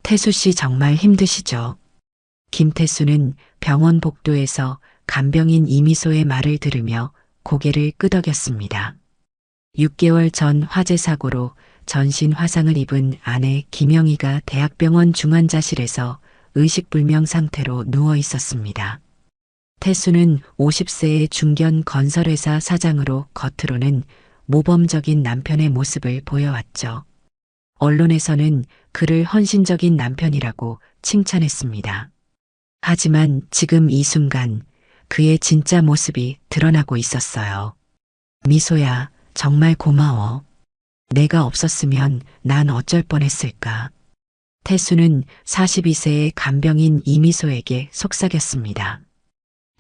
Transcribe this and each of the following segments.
태수 씨 정말 힘드시죠? 김태수는 병원 복도에서 간병인 이미소의 말을 들으며 고개를 끄덕였습니다. 6개월 전 화재 사고로 전신 화상을 입은 아내 김영희가 대학병원 중환자실에서 의식불명 상태로 누워 있었습니다. 태수는 50세의 중견 건설회사 사장으로 겉으로는 모범적인 남편의 모습을 보여왔죠. 언론에서는 그를 헌신적인 남편이라고 칭찬했습니다. 하지만 지금 이 순간 그의 진짜 모습이 드러나고 있었어요. 미소야, 정말 고마워. 내가 없었으면 난 어쩔 뻔했을까. 태수는 42세의 간병인 이미소에게 속삭였습니다.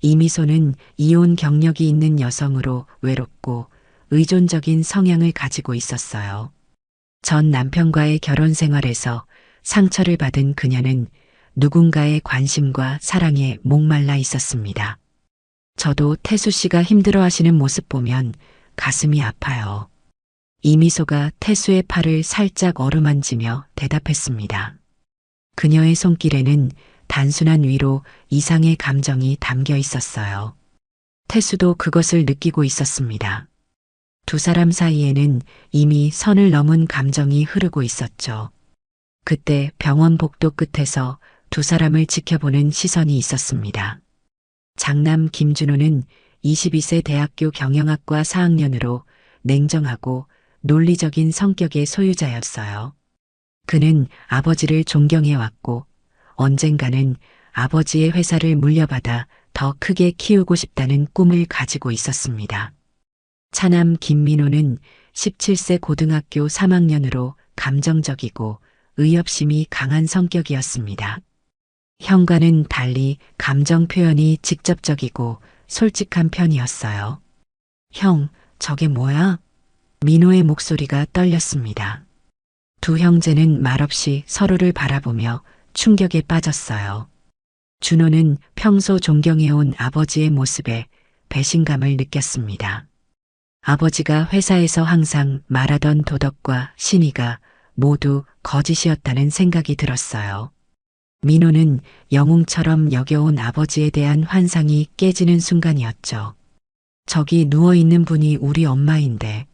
이미소는 이혼 경력이 있는 여성으로 외롭고 의존적인 성향을 가지고 있었어요. 전 남편과의 결혼 생활에서 상처를 받은 그녀는 누군가의 관심과 사랑에 목말라 있었습니다. 저도 태수 씨가 힘들어하시는 모습 보면 가슴이 아파요. 이미소가 태수의 팔을 살짝 어루만지며 대답했습니다. 그녀의 손길에는 단순한 위로 이상의 감정이 담겨 있었어요. 태수도 그것을 느끼고 있었습니다. 두 사람 사이에는 이미 선을 넘은 감정이 흐르고 있었죠. 그때 병원 복도 끝에서 두 사람을 지켜보는 시선이 있었습니다. 장남 김준호는 22세 대학교 경영학과 4학년으로 냉정하고 논리적인 성격의 소유자였어요. 그는 아버지를 존경해왔고 언젠가는 아버지의 회사를 물려받아 더 크게 키우고 싶다는 꿈을 가지고 있었습니다. 차남 김민호는 17세 고등학교 3학년으로 감정적이고 의협심이 강한 성격이었습니다. 형과는 달리 감정 표현이 직접적이고 솔직한 편이었어요. 형, 저게 뭐야? 민호의 목소리가 떨렸습니다. 두 형제는 말없이 서로를 바라보며 충격에 빠졌어요. 준호는 평소 존경해온 아버지의 모습에 배신감을 느꼈습니다. 아버지가 회사에서 항상 말하던 도덕과 신의가 모두 거짓이었다는 생각이 들었어요. 민호는 영웅처럼 여겨온 아버지에 대한 환상이 깨지는 순간이었죠. 저기 누워있는 분이 우리 엄마인데.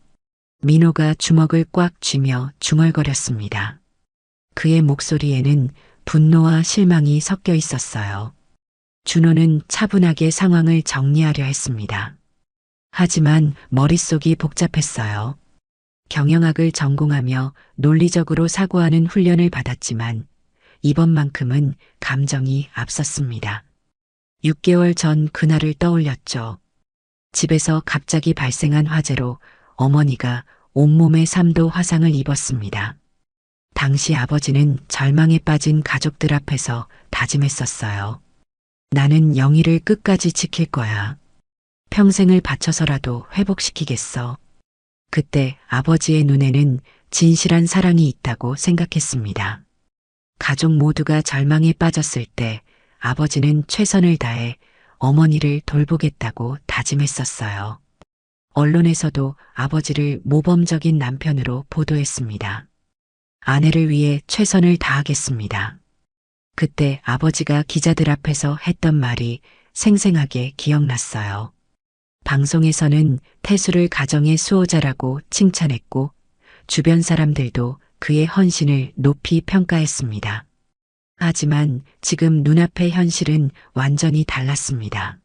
민호가 주먹을 꽉 쥐며 중얼거렸습니다. 그의 목소리에는 분노와 실망이 섞여 있었어요. 준호는 차분하게 상황을 정리하려 했습니다. 하지만 머릿속이 복잡했어요. 경영학을 전공하며 논리적으로 사고하는 훈련을 받았지만 이번만큼은 감정이 앞섰습니다. 6개월 전 그날을 떠올렸죠. 집에서 갑자기 발생한 화재로 어머니가 온몸에 3도 화상을 입었습니다. 당시 아버지는 절망에 빠진 가족들 앞에서 다짐했었어요. 나는 영희를 끝까지 지킬 거야. 평생을 바쳐서라도 회복시키겠어. 그때 아버지의 눈에는 진실한 사랑이 있다고 생각했습니다. 가족 모두가 절망에 빠졌을 때 아버지는 최선을 다해 어머니를 돌보겠다고 다짐했었어요. 언론에서도 아버지를 모범적인 남편으로 보도했습니다. 아내를 위해 최선을 다하겠습니다. 그때 아버지가 기자들 앞에서 했던 말이 생생하게 기억났어요. 방송에서는 태수를 가정의 수호자라고 칭찬했고 주변 사람들도 그의 헌신을 높이 평가했습니다. 하지만 지금 눈앞의 현실은 완전히 달랐습니다.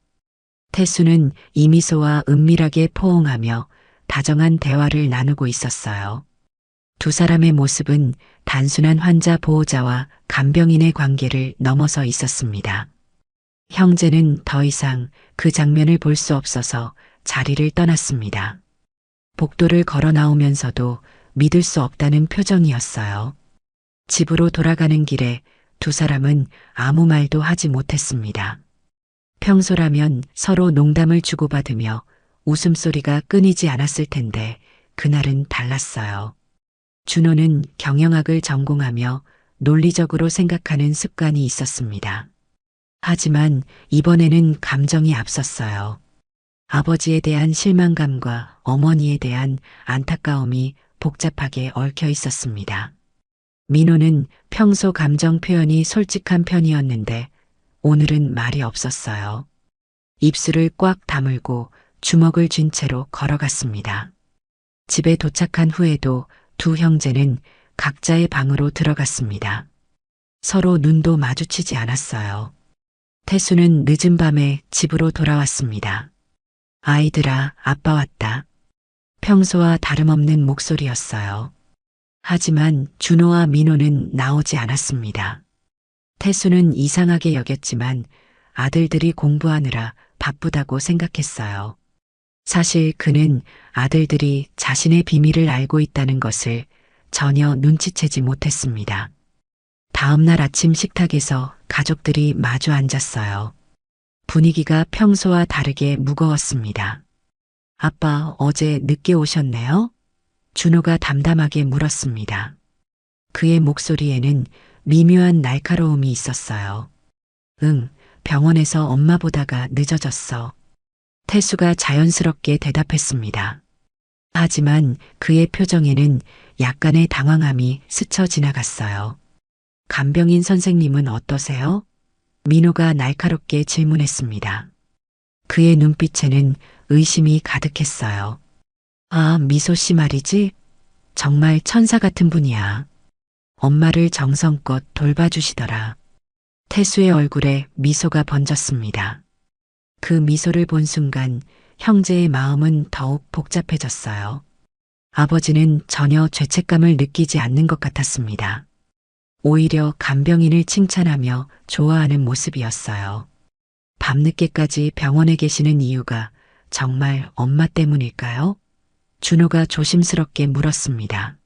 태수는 이미소와 은밀하게 포옹하며 다정한 대화를 나누고 있었어요. 두 사람의 모습은 단순한 환자 보호자와 간병인의 관계를 넘어서 있었습니다. 형제는 더 이상 그 장면을 볼 수 없어서 자리를 떠났습니다. 복도를 걸어 나오면서도 믿을 수 없다는 표정이었어요. 집으로 돌아가는 길에 두 사람은 아무 말도 하지 못했습니다. 평소라면 서로 농담을 주고받으며 웃음소리가 끊이지 않았을 텐데 그날은 달랐어요. 준호는 경영학을 전공하며 논리적으로 생각하는 습관이 있었습니다. 하지만 이번에는 감정이 앞섰어요. 아버지에 대한 실망감과 어머니에 대한 안타까움이 복잡하게 얽혀 있었습니다. 민호는 평소 감정 표현이 솔직한 편이었는데 오늘은 말이 없었어요. 입술을 꽉 다물고 주먹을 쥔 채로 걸어갔습니다. 집에 도착한 후에도 두 형제는 각자의 방으로 들어갔습니다. 서로 눈도 마주치지 않았어요. 태수는 늦은 밤에 집으로 돌아왔습니다. 아이들아, 아빠 왔다. 평소와 다름없는 목소리였어요. 하지만 준호와 민호는 나오지 않았습니다. 태수는 이상하게 여겼지만 아들들이 공부하느라 바쁘다고 생각했어요. 사실 그는 아들들이 자신의 비밀을 알고 있다는 것을 전혀 눈치채지 못했습니다. 다음 날 아침 식탁에서 가족들이 마주 앉았어요. 분위기가 평소와 다르게 무거웠습니다. 아빠, 어제 늦게 오셨네요? 준호가 담담하게 물었습니다. 그의 목소리에는 미묘한 날카로움이 있었어요. 응, 병원에서 엄마 보다가 늦어졌어. 태수가 자연스럽게 대답했습니다. 하지만 그의 표정에는 약간의 당황함이 스쳐 지나갔어요. 간병인 선생님은 어떠세요? 민호가 날카롭게 질문했습니다. 그의 눈빛에는 의심이 가득했어요. 아, 미소 씨 말이지? 정말 천사 같은 분이야. 엄마를 정성껏 돌봐주시더라. 태수의 얼굴에 미소가 번졌습니다. 그 미소를 본 순간 형제의 마음은 더욱 복잡해졌어요. 아버지는 전혀 죄책감을 느끼지 않는 것 같았습니다. 오히려 간병인을 칭찬하며 좋아하는 모습이었어요. 밤늦게까지 병원에 계시는 이유가 정말 엄마 때문일까요? 준호가 조심스럽게 물었습니다.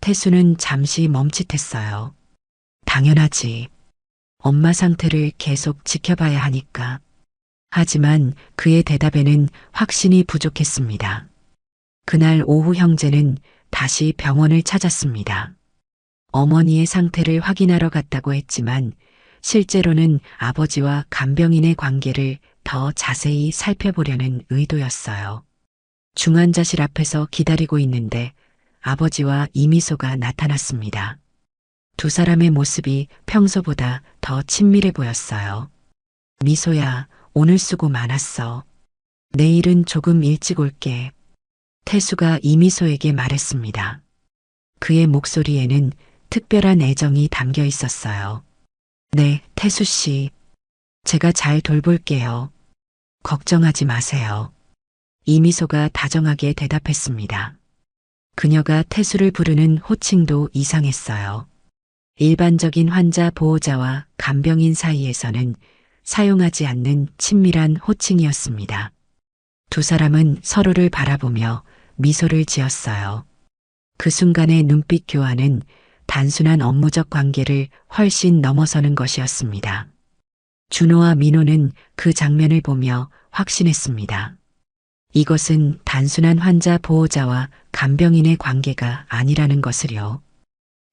태수는 잠시 멈칫했어요. 당연하지. 엄마 상태를 계속 지켜봐야 하니까. 하지만 그의 대답에는 확신이 부족했습니다. 그날 오후 형제는 다시 병원을 찾았습니다. 어머니의 상태를 확인하러 갔다고 했지만 실제로는 아버지와 간병인의 관계를 더 자세히 살펴보려는 의도였어요. 중환자실 앞에서 기다리고 있는데 아버지와 이미소가 나타났습니다. 두 사람의 모습이 평소보다 더 친밀해 보였어요. 미소야, 오늘 수고 많았어. 내일은 조금 일찍 올게. 태수가 이미소에게 말했습니다. 그의 목소리에는 특별한 애정이 담겨 있었어요. 네, 태수 씨. 제가 잘 돌볼게요. 걱정하지 마세요. 이미소가 다정하게 대답했습니다. 그녀가 태수를 부르는 호칭도 이상했어요. 일반적인 환자 보호자와 간병인 사이에서는 사용하지 않는 친밀한 호칭이었습니다. 두 사람은 서로를 바라보며 미소를 지었어요. 그 순간의 눈빛 교환은 단순한 업무적 관계를 훨씬 넘어서는 것이었습니다. 준호와 민호는 그 장면을 보며 확신했습니다. 이것은 단순한 환자 보호자와 간병인의 관계가 아니라는 것을요.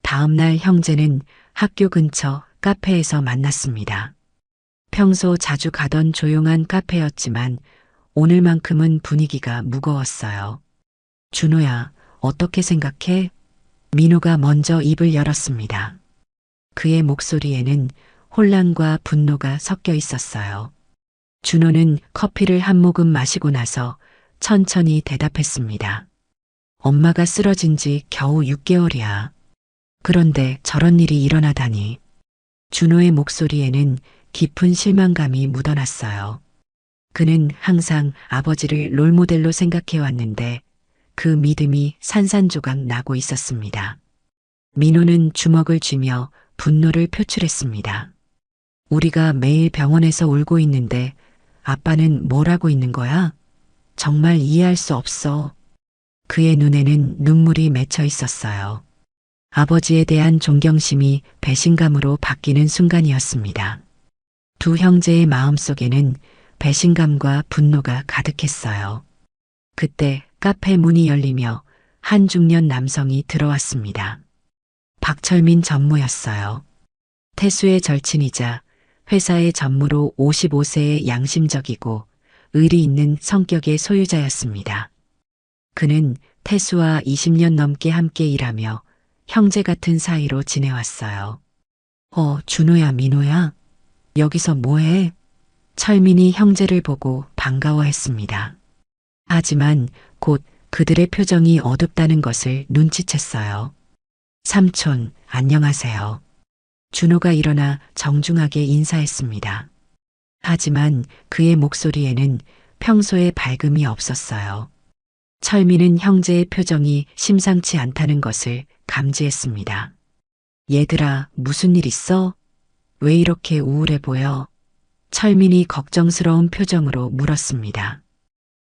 다음 날 형제는 학교 근처 카페에서 만났습니다. 평소 자주 가던 조용한 카페였지만 오늘만큼은 분위기가 무거웠어요. 준호야, 어떻게 생각해? 민호가 먼저 입을 열었습니다. 그의 목소리에는 혼란과 분노가 섞여 있었어요. 준호는 커피를 한 모금 마시고 나서 천천히 대답했습니다. 엄마가 쓰러진 지 겨우 6개월이야. 그런데 저런 일이 일어나다니. 준호의 목소리에는 깊은 실망감이 묻어났어요. 그는 항상 아버지를 롤모델로 생각해왔는데 그 믿음이 산산조각 나고 있었습니다. 민호는 주먹을 쥐며 분노를 표출했습니다. 우리가 매일 병원에서 울고 있는데 아빠는 뭘 하고 있는 거야? 정말 이해할 수 없어. 그의 눈에는 눈물이 맺혀 있었어요. 아버지에 대한 존경심이 배신감으로 바뀌는 순간이었습니다. 두 형제의 마음속에는 배신감과 분노가 가득했어요. 그때 카페 문이 열리며 한 중년 남성이 들어왔습니다. 박철민 전무였어요. 태수의 절친이자 회사의 전무로 55세의 양심적이고 의리 있는 성격의 소유자였습니다. 그는 태수와 20년 넘게 함께 일하며 형제 같은 사이로 지내왔어요. 준호야, 민호야. 여기서 뭐해? 철민이 형제를 보고 반가워했습니다. 하지만 곧 그들의 표정이 어둡다는 것을 눈치챘어요. 삼촌, 안녕하세요. 준호가 일어나 정중하게 인사했습니다. 하지만 그의 목소리에는 평소의 밝음이 없었어요. 철민은 형제의 표정이 심상치 않다는 것을 감지했습니다. 얘들아, 무슨 일 있어? 왜 이렇게 우울해 보여? 철민이 걱정스러운 표정으로 물었습니다.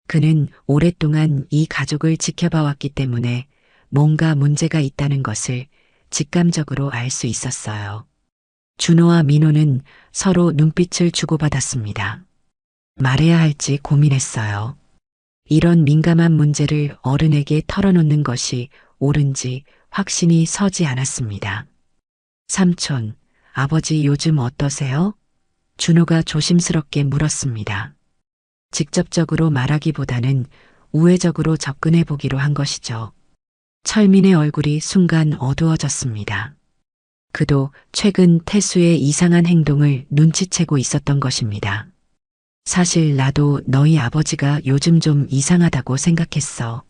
그는 오랫동안 이 가족을 지켜봐왔기 때문에 뭔가 문제가 있다는 것을 직감적으로 알 수 있었어요. 준호와 민호는 서로 눈빛을 주고받았습니다. 말해야 할지 고민했어요. 이런 민감한 문제를 어른에게 털어놓는 것이 옳은지 확신이 서지 않았습니다. 삼촌, 아버지 요즘 어떠세요? 준호가 조심스럽게 물었습니다. 직접적으로 말하기보다는 우회적으로 접근해 보기로 한 것이죠. 철민의 얼굴이 순간 어두워졌습니다. 그도 최근 태수의 이상한 행동을 눈치채고 있었던 것입니다. 사실 나도 너희 아버지가 요즘 좀 이상하다고 생각했어.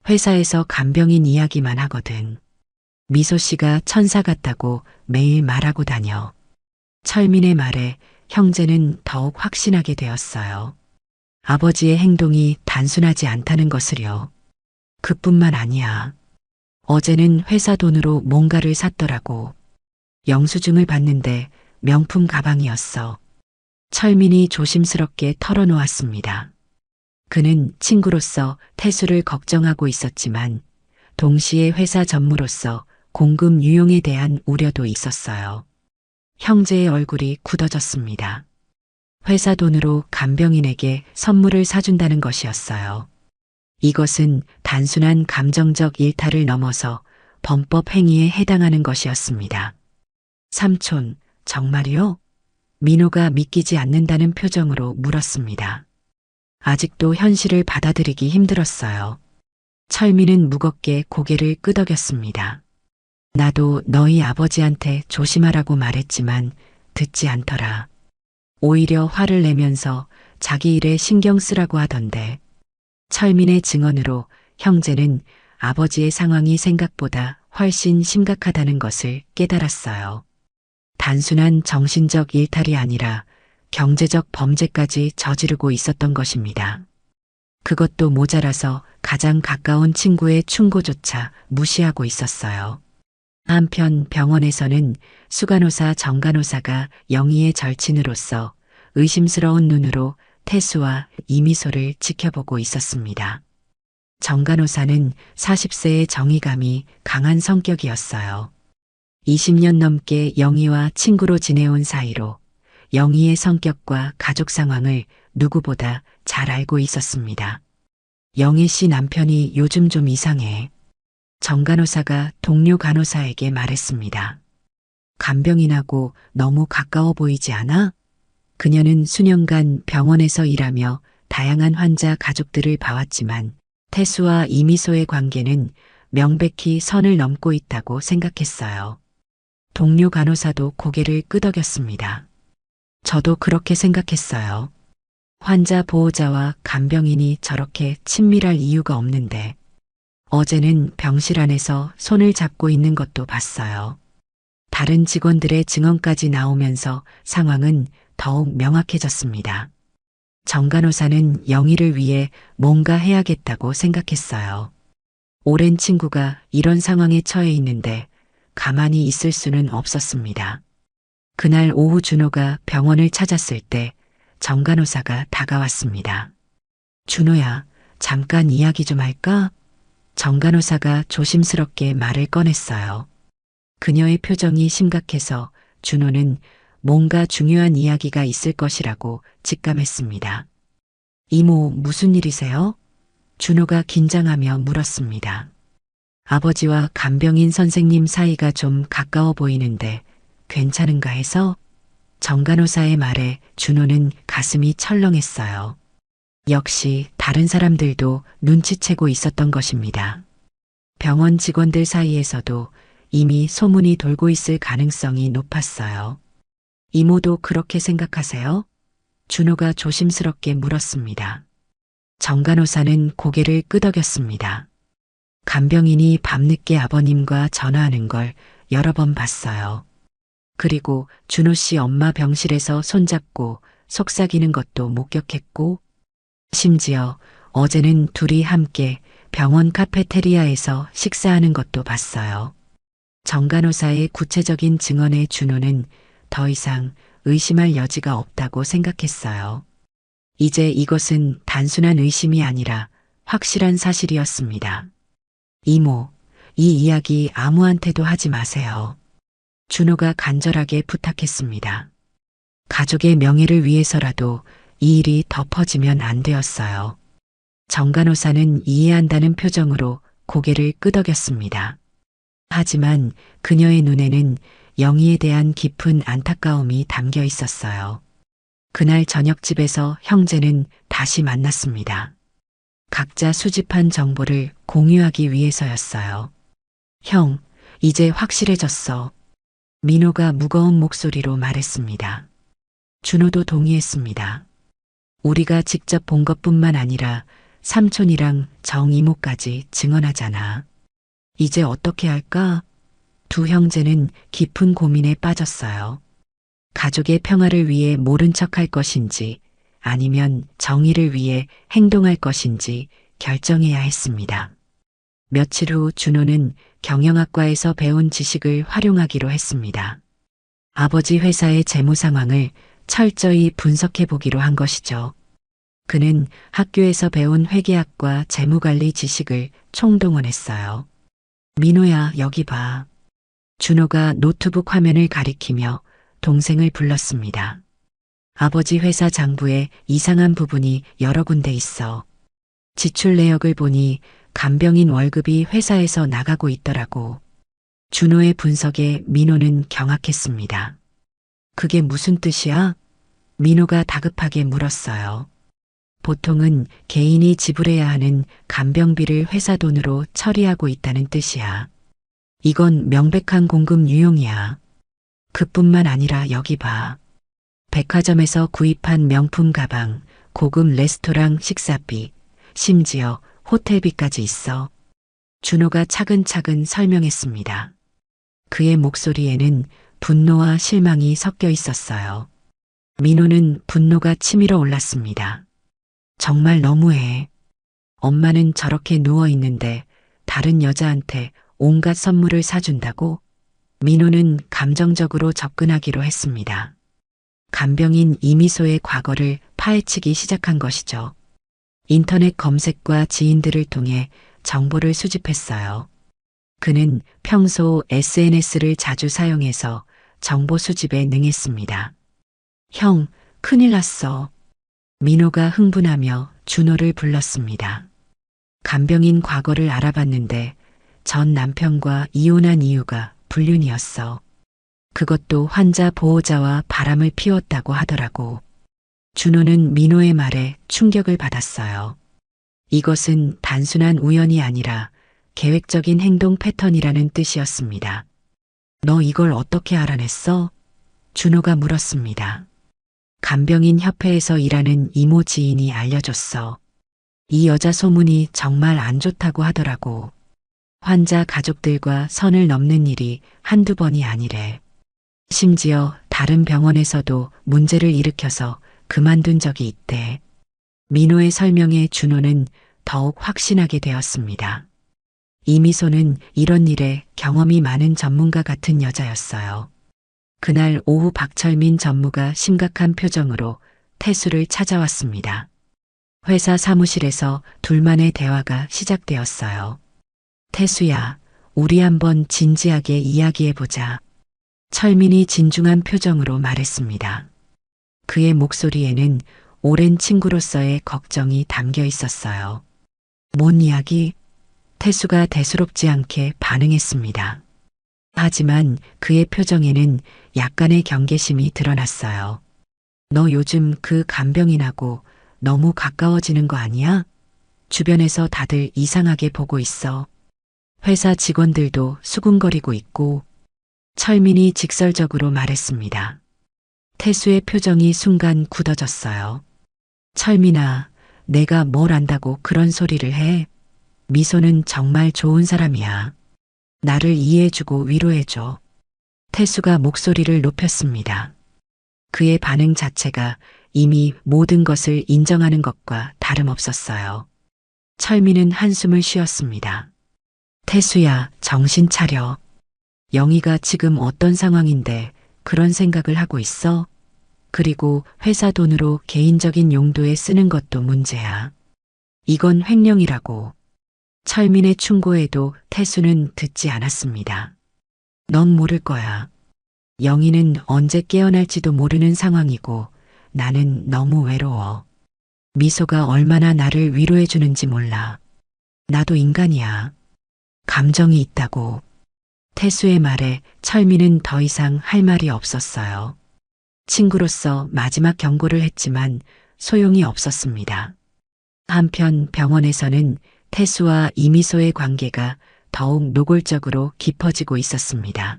회사에서 간병인 이야기만 하거든. 미소 씨가 천사 같다고 매일 말하고 다녀. 철민의 말에 형제는 더욱 확신하게 되었어요. 아버지의 행동이 단순하지 않다는 것을요. 그뿐만 아니야. 어제는 회사 돈으로 뭔가를 샀더라고. 영수증을 봤는데 명품 가방이었어. 철민이 조심스럽게 털어놓았습니다. 그는 친구로서 태수를 걱정하고 있었지만 동시에 회사 전무로서 공금 유용에 대한 우려도 있었어요. 형제의 얼굴이 굳어졌습니다. 회사 돈으로 간병인에게 선물을 사준다는 것이었어요. 이것은 단순한 감정적 일탈을 넘어서 범법 행위에 해당하는 것이었습니다. 삼촌, 정말이요? 민호가 믿기지 않는다는 표정으로 물었습니다. 아직도 현실을 받아들이기 힘들었어요. 철민은 무겁게 고개를 끄덕였습니다. 나도 너희 아버지한테 조심하라고 말했지만 듣지 않더라. 오히려 화를 내면서 자기 일에 신경 쓰라고 하던데. 철민의 증언으로 형제는 아버지의 상황이 생각보다 훨씬 심각하다는 것을 깨달았어요. 단순한 정신적 일탈이 아니라 경제적 범죄까지 저지르고 있었던 것입니다. 그것도 모자라서 가장 가까운 친구의 충고조차 무시하고 있었어요. 한편 병원에서는 수간호사 정간호사가 영희의 절친으로서 의심스러운 눈으로 태수와 이미소를 지켜보고 있었습니다. 정간호사는 40세의 정의감이 강한 성격이었어요. 20년 넘게 영희와 친구로 지내온 사이로 영희의 성격과 가족 상황을 누구보다 잘 알고 있었습니다. 영희 씨 남편이 요즘 좀 이상해. 정간호사가 동료 간호사에게 말했습니다. 간병인하고 너무 가까워 보이지 않아? 그녀는 수년간 병원에서 일하며 다양한 환자 가족들을 봐왔지만 태수와 이미소의 관계는 명백히 선을 넘고 있다고 생각했어요. 동료 간호사도 고개를 끄덕였습니다. 저도 그렇게 생각했어요. 환자 보호자와 간병인이 저렇게 친밀할 이유가 없는데 어제는 병실 안에서 손을 잡고 있는 것도 봤어요. 다른 직원들의 증언까지 나오면서 상황은 더욱 명확해졌습니다. 정간호사는 영희를 위해 뭔가 해야겠다고 생각했어요. 오랜 친구가 이런 상황에 처해 있는데 가만히 있을 수는 없었습니다. 그날 오후 준호가 병원을 찾았을 때 정간호사가 다가왔습니다. 준호야, 잠깐 이야기 좀 할까? 정간호사가 조심스럽게 말을 꺼냈어요. 그녀의 표정이 심각해서 준호는 뭔가 중요한 이야기가 있을 것이라고 직감했습니다. 이모, 무슨 일이세요? 준호가 긴장하며 물었습니다. 아버지와 간병인 선생님 사이가 좀 가까워 보이는데 괜찮은가 해서? 정간호사의 말에 준호는 가슴이 철렁했어요. 역시 다른 사람들도 눈치채고 있었던 것입니다. 병원 직원들 사이에서도 이미 소문이 돌고 있을 가능성이 높았어요. 이모도 그렇게 생각하세요? 준호가 조심스럽게 물었습니다. 정 간호사는 고개를 끄덕였습니다. 간병인이 밤늦게 아버님과 전화하는 걸 여러 번 봤어요. 그리고 준호 씨 엄마 병실에서 손잡고 속삭이는 것도 목격했고, 심지어 어제는 둘이 함께 병원 카페테리아에서 식사하는 것도 봤어요. 정 간호사의 구체적인 증언에 준호는 더 이상 의심할 여지가 없다고 생각했어요. 이제 이것은 단순한 의심이 아니라 확실한 사실이었습니다. 이모, 이 이야기 아무한테도 하지 마세요. 준호가 간절하게 부탁했습니다. 가족의 명예를 위해서라도 이 일이 덮어지면 안 되었어요. 정 간호사는 이해한다는 표정으로 고개를 끄덕였습니다. 하지만 그녀의 눈에는 영희에 대한 깊은 안타까움이 담겨 있었어요. 그날 저녁집에서 형제는 다시 만났습니다. 각자 수집한 정보를 공유하기 위해서였어요. 형, 이제 확실해졌어. 민호가 무거운 목소리로 말했습니다. 준호도 동의했습니다. 우리가 직접 본 것뿐만 아니라 삼촌이랑 정 이모까지 증언하잖아. 이제 어떻게 할까? 두 형제는 깊은 고민에 빠졌어요. 가족의 평화를 위해 모른 척할 것인지 아니면 정의를 위해 행동할 것인지 결정해야 했습니다. 며칠 후 준호는 경영학과에서 배운 지식을 활용하기로 했습니다. 아버지 회사의 재무 상황을 철저히 분석해 보기로 한 것이죠. 그는 학교에서 배운 회계학과 재무관리 지식을 총동원했어요. 민호야, 여기 봐. 준호가 노트북 화면을 가리키며 동생을 불렀습니다. 아버지 회사 장부에 이상한 부분이 여러 군데 있어. 지출 내역을 보니 간병인 월급이 회사에서 나가고 있더라고. 준호의 분석에 민호는 경악했습니다. 그게 무슨 뜻이야? 민호가 다급하게 물었어요. 보통은 개인이 지불해야 하는 간병비를 회사 돈으로 처리하고 있다는 뜻이야. 이건 명백한 공금 유용이야. 그뿐만 아니라 여기 봐. 백화점에서 구입한 명품 가방, 고급 레스토랑 식사비, 심지어 호텔비까지 있어. 준호가 차근차근 설명했습니다. 그의 목소리에는 분노와 실망이 섞여 있었어요. 민호는 분노가 치밀어 올랐습니다. 정말 너무해. 엄마는 저렇게 누워 있는데 다른 여자한테 온갖 선물을 사준다고? 민호는 감정적으로 접근하기로 했습니다. 간병인 이미소의 과거를 파헤치기 시작한 것이죠. 인터넷 검색과 지인들을 통해 정보를 수집했어요. 그는 평소 SNS를 자주 사용해서 정보 수집에 능했습니다. 형, 큰일 났어. 민호가 흥분하며 준호를 불렀습니다. 간병인 과거를 알아봤는데 전 남편과 이혼한 이유가 불륜이었어. 그것도 환자 보호자와 바람을 피웠다고 하더라고. 준호는 민호의 말에 충격을 받았어요. 이것은 단순한 우연이 아니라 계획적인 행동 패턴이라는 뜻이었습니다. 너 이걸 어떻게 알아냈어? 준호가 물었습니다. 간병인 협회에서 일하는 이모 지인이 알려줬어. 이 여자 소문이 정말 안 좋다고 하더라고. 환자 가족들과 선을 넘는 일이 한두 번이 아니래. 심지어 다른 병원에서도 문제를 일으켜서 그만둔 적이 있대. 민호의 설명에 준호는 더욱 확신하게 되었습니다. 이미소는 이런 일에 경험이 많은 전문가 같은 여자였어요. 그날 오후 박철민 전무가 심각한 표정으로 태수를 찾아왔습니다. 회사 사무실에서 둘만의 대화가 시작되었어요. 태수야, 우리 한번 진지하게 이야기해보자. 철민이 진중한 표정으로 말했습니다. 그의 목소리에는 오랜 친구로서의 걱정이 담겨 있었어요. 뭔 이야기? 태수가 대수롭지 않게 반응했습니다. 하지만 그의 표정에는 약간의 경계심이 드러났어요. 너 요즘 그 간병인하고 너무 가까워지는 거 아니야? 주변에서 다들 이상하게 보고 있어. 회사 직원들도 수군거리고 있고 철민이 직설적으로 말했습니다. 태수의 표정이 순간 굳어졌어요. 철민아, 내가 뭘 안다고 그런 소리를 해? 미소는 정말 좋은 사람이야. 나를 이해해주고 위로해줘. 태수가 목소리를 높였습니다. 그의 반응 자체가 이미 모든 것을 인정하는 것과 다름없었어요. 철민은 한숨을 쉬었습니다. 태수야, 정신 차려. 영희가 지금 어떤 상황인데 그런 생각을 하고 있어? 그리고 회사 돈으로 개인적인 용도에 쓰는 것도 문제야. 이건 횡령이라고. 철민의 충고에도 태수는 듣지 않았습니다. 넌 모를 거야. 영희는 언제 깨어날지도 모르는 상황이고 나는 너무 외로워. 미소가 얼마나 나를 위로해 주는지 몰라. 나도 인간이야. 감정이 있다고. 태수의 말에 철민은 더 이상 할 말이 없었어요. 친구로서 마지막 경고를 했지만 소용이 없었습니다. 한편 병원에서는 태수와 이미소의 관계가 더욱 노골적으로 깊어지고 있었습니다.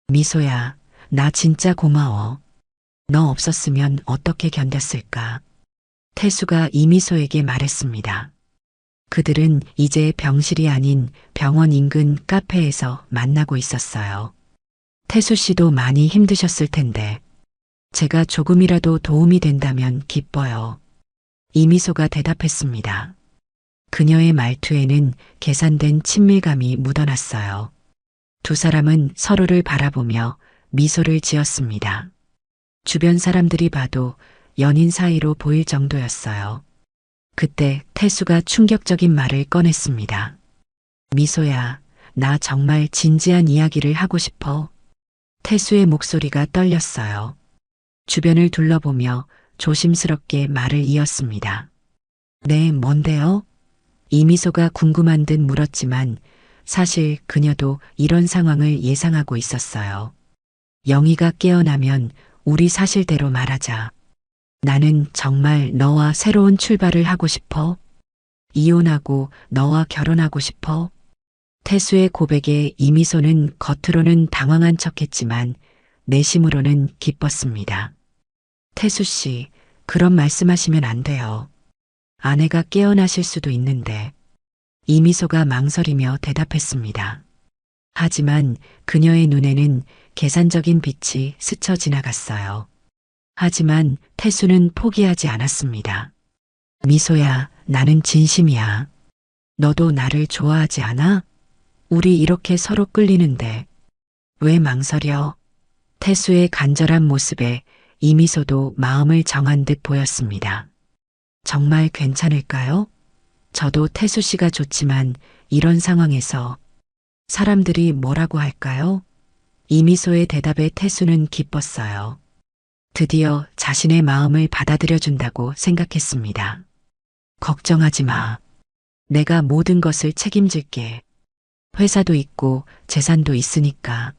미소야, 나 진짜 고마워. 너 없었으면 어떻게 견뎠을까? 태수가 이미소에게 말했습니다. 그들은 이제 병실이 아닌 병원 인근 카페에서 만나고 있었어요. 태수 씨도 많이 힘드셨을 텐데 제가 조금이라도 도움이 된다면 기뻐요. 이미소가 대답했습니다. 그녀의 말투에는 계산된 친밀감이 묻어났어요. 두 사람은 서로를 바라보며 미소를 지었습니다. 주변 사람들이 봐도 연인 사이로 보일 정도였어요. 그때 태수가 충격적인 말을 꺼냈습니다. 미소야, 나 정말 진지한 이야기를 하고 싶어. 태수의 목소리가 떨렸어요. 주변을 둘러보며 조심스럽게 말을 이었습니다. 네, 뭔데요? 이미소가 궁금한 듯 물었지만 사실 그녀도 이런 상황을 예상하고 있었어요. 영희가 깨어나면 우리 사실대로 말하자. 나는 정말 너와 새로운 출발을 하고 싶어. 이혼하고 너와 결혼하고 싶어. 태수의 고백에 이미소는 겉으로는 당황한 척했지만 내심으로는 기뻤습니다. 태수 씨, 그런 말씀하시면 안 돼요. 아내가 깨어나실 수도 있는데. 이미소가 망설이며 대답했습니다. 하지만 그녀의 눈에는 계산적인 빛이 스쳐 지나갔어요. 하지만 태수는 포기하지 않았습니다. 미소야, 나는 진심이야. 너도 나를 좋아하지 않아? 우리 이렇게 서로 끌리는데 왜 망설여? 태수의 간절한 모습에 이미소도 마음을 정한 듯 보였습니다. 정말 괜찮을까요? 저도 태수 씨가 좋지만 이런 상황에서 사람들이 뭐라고 할까요? 이미소의 대답에 태수는 기뻤어요. 드디어 자신의 마음을 받아들여준다고 생각했습니다. 걱정하지 마. 내가 모든 것을 책임질게. 회사도 있고 재산도 있으니까.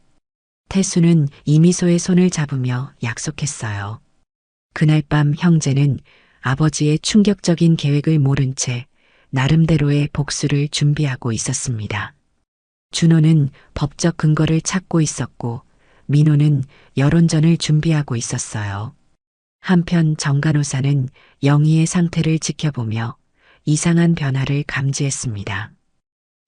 태수는 이미소의 손을 잡으며 약속했어요. 그날 밤 형제는 아버지의 충격적인 계획을 모른 채 나름대로의 복수를 준비하고 있었습니다. 준호는 법적 근거를 찾고 있었고 민호는 여론전을 준비하고 있었어요. 한편 정 간호사는 영희의 상태를 지켜보며 이상한 변화를 감지했습니다.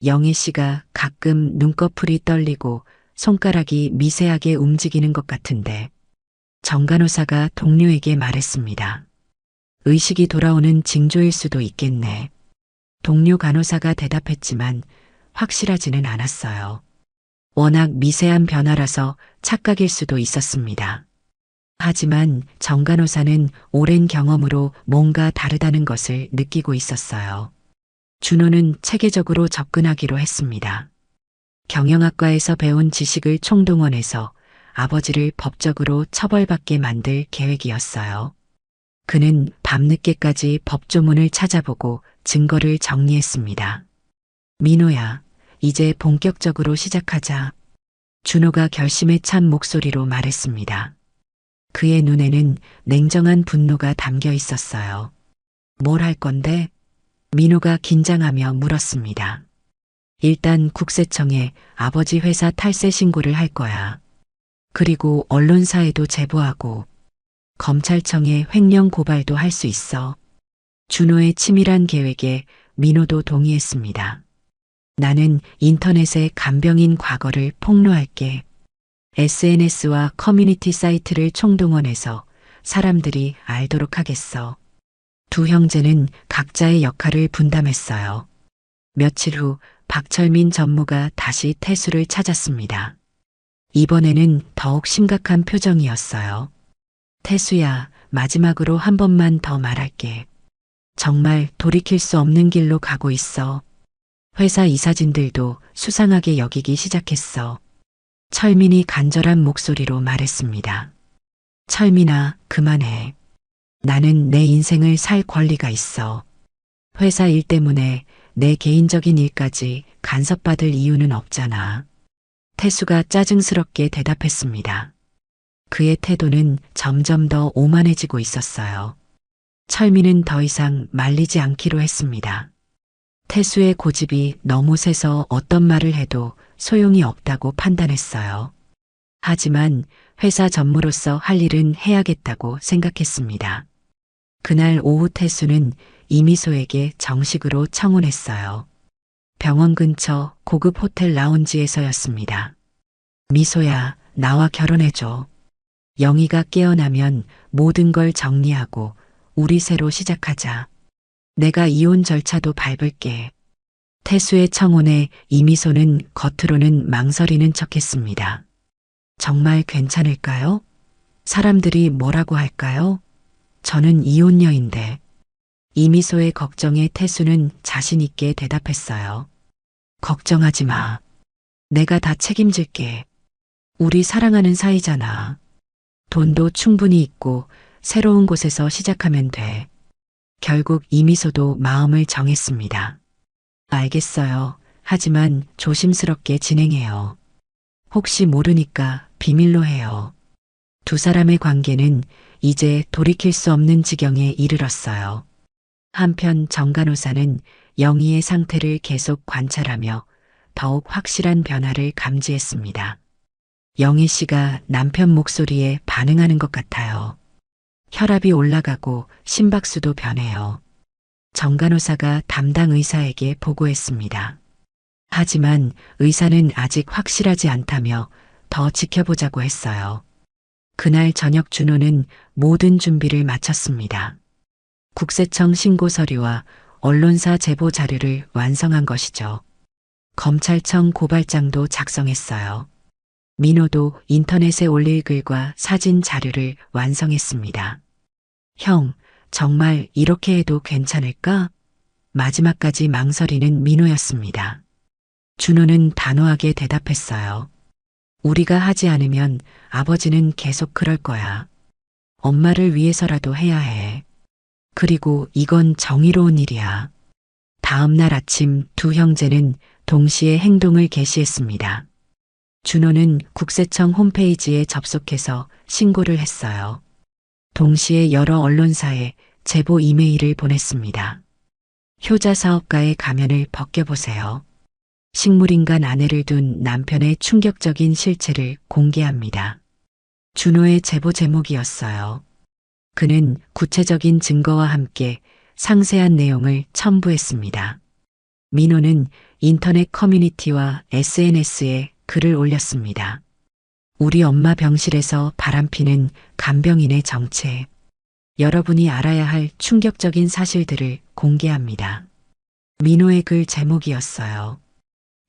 영희 씨가 가끔 눈꺼풀이 떨리고 손가락이 미세하게 움직이는 것 같은데 정 간호사가 동료에게 말했습니다. 의식이 돌아오는 징조일 수도 있겠네. 동료 간호사가 대답했지만 확실하지는 않았어요. 워낙 미세한 변화라서 착각일 수도 있었습니다. 하지만 정 간호사는 오랜 경험으로 뭔가 다르다는 것을 느끼고 있었어요. 준호는 체계적으로 접근하기로 했습니다. 경영학과에서 배운 지식을 총동원해서 아버지를 법적으로 처벌받게 만들 계획이었어요. 그는 밤늦게까지 법조문을 찾아보고 증거를 정리했습니다. 민호야, 이제 본격적으로 시작하자. 준호가 결심에 찬 목소리로 말했습니다. 그의 눈에는 냉정한 분노가 담겨 있었어요. 뭘 할 건데? 민호가 긴장하며 물었습니다. 일단 국세청에 아버지 회사 탈세 신고를 할 거야. 그리고 언론사에도 제보하고 검찰청에 횡령 고발도 할 수 있어. 준호의 치밀한 계획에 민호도 동의했습니다. 나는 인터넷의 간병인 과거를 폭로할게. SNS와 커뮤니티 사이트를 총동원해서 사람들이 알도록 하겠어. 두 형제는 각자의 역할을 분담했어요. 며칠 후 박철민 전무가 다시 태수를 찾았습니다. 이번에는 더욱 심각한 표정이었어요. 태수야, 마지막으로 한 번만 더 말할게. 정말 돌이킬 수 없는 길로 가고 있어. 회사 이사진들도 수상하게 여기기 시작했어. 철민이 간절한 목소리로 말했습니다. 철민아, 그만해. 나는 내 인생을 살 권리가 있어. 회사 일 때문에 내 개인적인 일까지 간섭받을 이유는 없잖아. 태수가 짜증스럽게 대답했습니다. 그의 태도는 점점 더 오만해지고 있었어요. 철민은 더 이상 말리지 않기로 했습니다. 태수의 고집이 너무 세서 어떤 말을 해도 소용이 없다고 판단했어요. 하지만 회사 전무로서 할 일은 해야겠다고 생각했습니다. 그날 오후 태수는 이미소에게 정식으로 청혼했어요. 병원 근처 고급 호텔 라운지에서였습니다. 미소야, 나와 결혼해줘. 영희가 깨어나면 모든 걸 정리하고 우리 새로 시작하자. 내가 이혼 절차도 밟을게. 태수의 청혼에 이미소는 겉으로는 망설이는 척했습니다. 정말 괜찮을까요? 사람들이 뭐라고 할까요? 저는 이혼녀인데. 이미소의 걱정에 태수는 자신 있게 대답했어요. 걱정하지 마. 내가 다 책임질게. 우리 사랑하는 사이잖아. 돈도 충분히 있고 새로운 곳에서 시작하면 돼. 결국 이미소도 마음을 정했습니다. 알겠어요. 하지만 조심스럽게 진행해요. 혹시 모르니까 비밀로 해요. 두 사람의 관계는 이제 돌이킬 수 없는 지경에 이르렀어요. 한편 정간호사는 영희의 상태를 계속 관찰하며 더욱 확실한 변화를 감지했습니다. 영희 씨가 남편 목소리에 반응하는 것 같아요. 혈압이 올라가고 심박수도 변해요. 정간호사가 담당 의사에게 보고했습니다. 하지만 의사는 아직 확실하지 않다며 더 지켜보자고 했어요. 그날 저녁 준호는 모든 준비를 마쳤습니다. 국세청 신고 서류와 언론사 제보 자료를 완성한 것이죠. 검찰청 고발장도 작성했어요. 민호도 인터넷에 올릴 글과 사진 자료를 완성했습니다. 형, 정말 이렇게 해도 괜찮을까? 마지막까지 망설이는 민호였습니다. 준호는 단호하게 대답했어요. 우리가 하지 않으면 아버지는 계속 그럴 거야. 엄마를 위해서라도 해야 해. 그리고 이건 정의로운 일이야. 다음 날 아침 두 형제는 동시에 행동을 개시했습니다. 준호는 국세청 홈페이지에 접속해서 신고를 했어요. 동시에 여러 언론사에 제보 이메일을 보냈습니다. 효자 사업가의 가면을 벗겨보세요. 식물인간 아내를 둔 남편의 충격적인 실체를 공개합니다. 준호의 제보 제목이었어요. 그는 구체적인 증거와 함께 상세한 내용을 첨부했습니다. 민호는 인터넷 커뮤니티와 SNS에 글을 올렸습니다. 우리 엄마 병실에서 바람피는 간병인의 정체. 여러분이 알아야 할 충격적인 사실들을 공개합니다. 민호의 글 제목이었어요.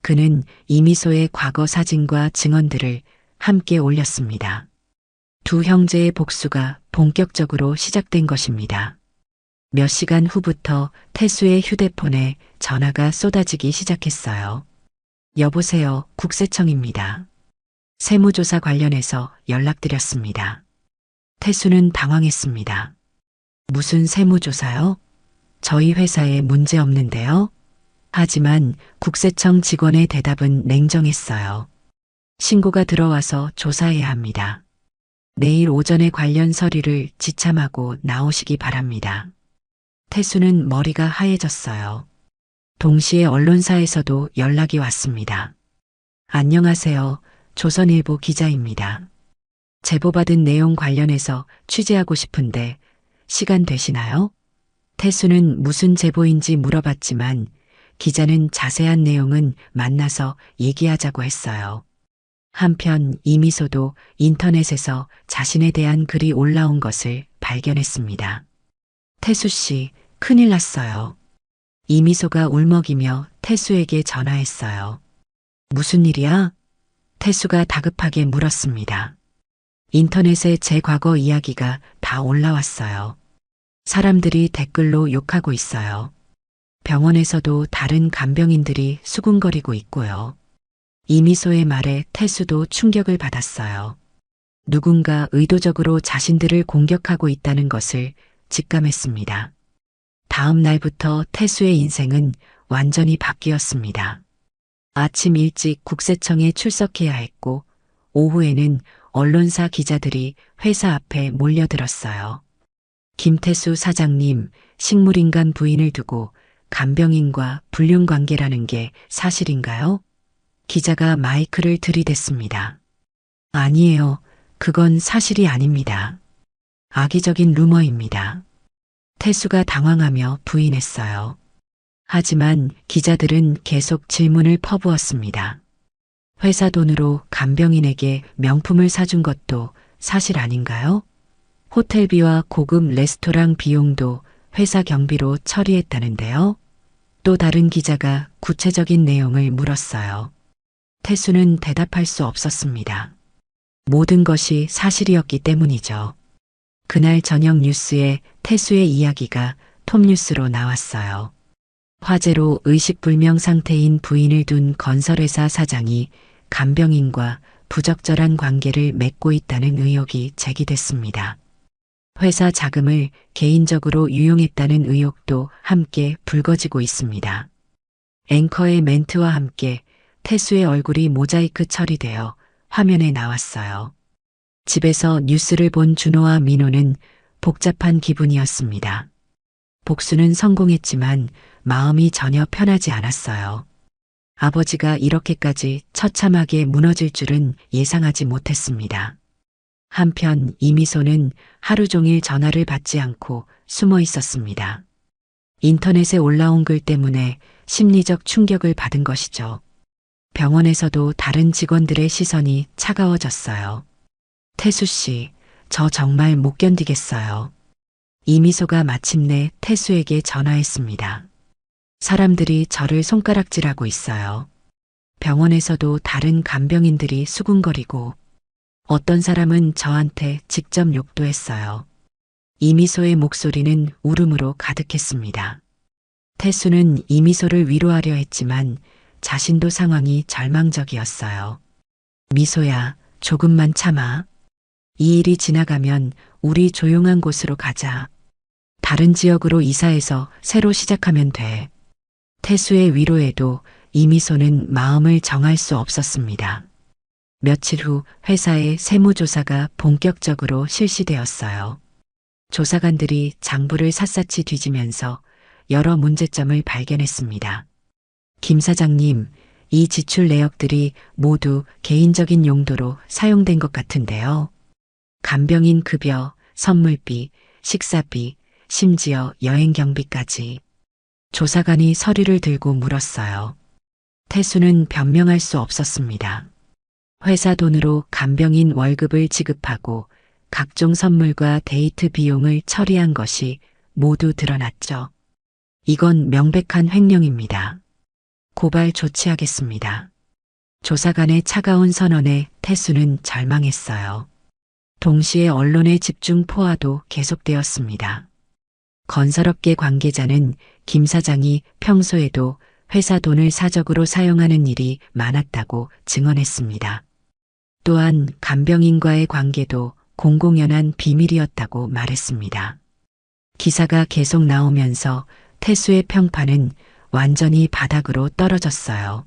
그는 이미소의 과거 사진과 증언들을 함께 올렸습니다. 두 형제의 복수가 본격적으로 시작된 것입니다. 몇 시간 후부터 태수의 휴대폰에 전화가 쏟아지기 시작했어요. 여보세요, 국세청입니다. 세무조사 관련해서 연락드렸습니다. 태수는 당황했습니다. 무슨 세무조사요? 저희 회사에 문제 없는데요? 하지만 국세청 직원의 대답은 냉정했어요. 신고가 들어와서 조사해야 합니다. 내일 오전에 관련 서류를 지참하고 나오시기 바랍니다. 태수는 머리가 하얘졌어요. 동시에 언론사에서도 연락이 왔습니다. 안녕하세요. 조선일보 기자입니다. 제보받은 내용 관련해서 취재하고 싶은데 시간 되시나요? 태수는 무슨 제보인지 물어봤지만 기자는 자세한 내용은 만나서 얘기하자고 했어요. 한편 이미소도 인터넷에서 자신에 대한 글이 올라온 것을 발견했습니다. 태수 씨, 큰일 났어요. 이미소가 울먹이며 태수에게 전화했어요. 무슨 일이야? 태수가 다급하게 물었습니다. 인터넷에 제 과거 이야기가 다 올라왔어요. 사람들이 댓글로 욕하고 있어요. 병원에서도 다른 간병인들이 수군거리고 있고요. 이미소의 말에 태수도 충격을 받았어요. 누군가 의도적으로 자신들을 공격하고 있다는 것을 직감했습니다. 다음 날부터 태수의 인생은 완전히 바뀌었습니다. 아침 일찍 국세청에 출석해야 했고 오후에는 언론사 기자들이 회사 앞에 몰려들었어요. 김태수 사장님, 식물인간 부인을 두고 간병인과 불륜관계라는 게 사실인가요? 기자가 마이크를 들이댔습니다. 아니에요. 그건 사실이 아닙니다. 악의적인 루머입니다. 태수가 당황하며 부인했어요. 하지만 기자들은 계속 질문을 퍼부었습니다. 회사 돈으로 간병인에게 명품을 사준 것도 사실 아닌가요? 호텔비와 고급 레스토랑 비용도 회사 경비로 처리했다는데요. 또 다른 기자가 구체적인 내용을 물었어요. 태수는 대답할 수 없었습니다. 모든 것이 사실이었기 때문이죠. 그날 저녁 뉴스에 태수의 이야기가 톱뉴스로 나왔어요. 화재로 의식불명 상태인 부인을 둔 건설회사 사장이 간병인과 부적절한 관계를 맺고 있다는 의혹이 제기됐습니다. 회사 자금을 개인적으로 유용했다는 의혹도 함께 불거지고 있습니다. 앵커의 멘트와 함께 태수의 얼굴이 모자이크 처리되어 화면에 나왔어요. 집에서 뉴스를 본 준호와 민호는 복잡한 기분이었습니다. 복수는 성공했지만 마음이 전혀 편하지 않았어요. 아버지가 이렇게까지 처참하게 무너질 줄은 예상하지 못했습니다. 한편 이미소는 하루 종일 전화를 받지 않고 숨어 있었습니다. 인터넷에 올라온 글 때문에 심리적 충격을 받은 것이죠. 병원에서도 다른 직원들의 시선이 차가워졌어요. 태수 씨, 저 정말 못 견디겠어요. 이미소가 마침내 태수에게 전화했습니다. 사람들이 저를 손가락질하고 있어요. 병원에서도 다른 간병인들이 수군거리고 어떤 사람은 저한테 직접 욕도 했어요. 이미소의 목소리는 울음으로 가득했습니다. 태수는 이미소를 위로하려 했지만 자신도 상황이 절망적이었어요. 미소야, 조금만 참아. 이 일이 지나가면 우리 조용한 곳으로 가자. 다른 지역으로 이사해서 새로 시작하면 돼. 태수의 위로에도 이미소는 마음을 정할 수 없었습니다. 며칠 후 회사의 세무조사가 본격적으로 실시되었어요. 조사관들이 장부를 샅샅이 뒤지면서 여러 문제점을 발견했습니다. 김 사장님, 이 지출 내역들이 모두 개인적인 용도로 사용된 것 같은데요. 간병인 급여, 선물비, 식사비, 심지어 여행 경비까지. 조사관이 서류를 들고 물었어요. 태수는 변명할 수 없었습니다. 회사 돈으로 간병인 월급을 지급하고 각종 선물과 데이트 비용을 처리한 것이 모두 드러났죠. 이건 명백한 횡령입니다. 고발 조치하겠습니다. 조사관의 차가운 선언에 태수는 절망했어요. 동시에 언론의 집중 포화도 계속되었습니다. 건설업계 관계자는 김 사장이 평소에도 회사 돈을 사적으로 사용하는 일이 많았다고 증언했습니다. 또한 간병인과의 관계도 공공연한 비밀이었다고 말했습니다. 기사가 계속 나오면서 태수의 평판은 완전히 바닥으로 떨어졌어요.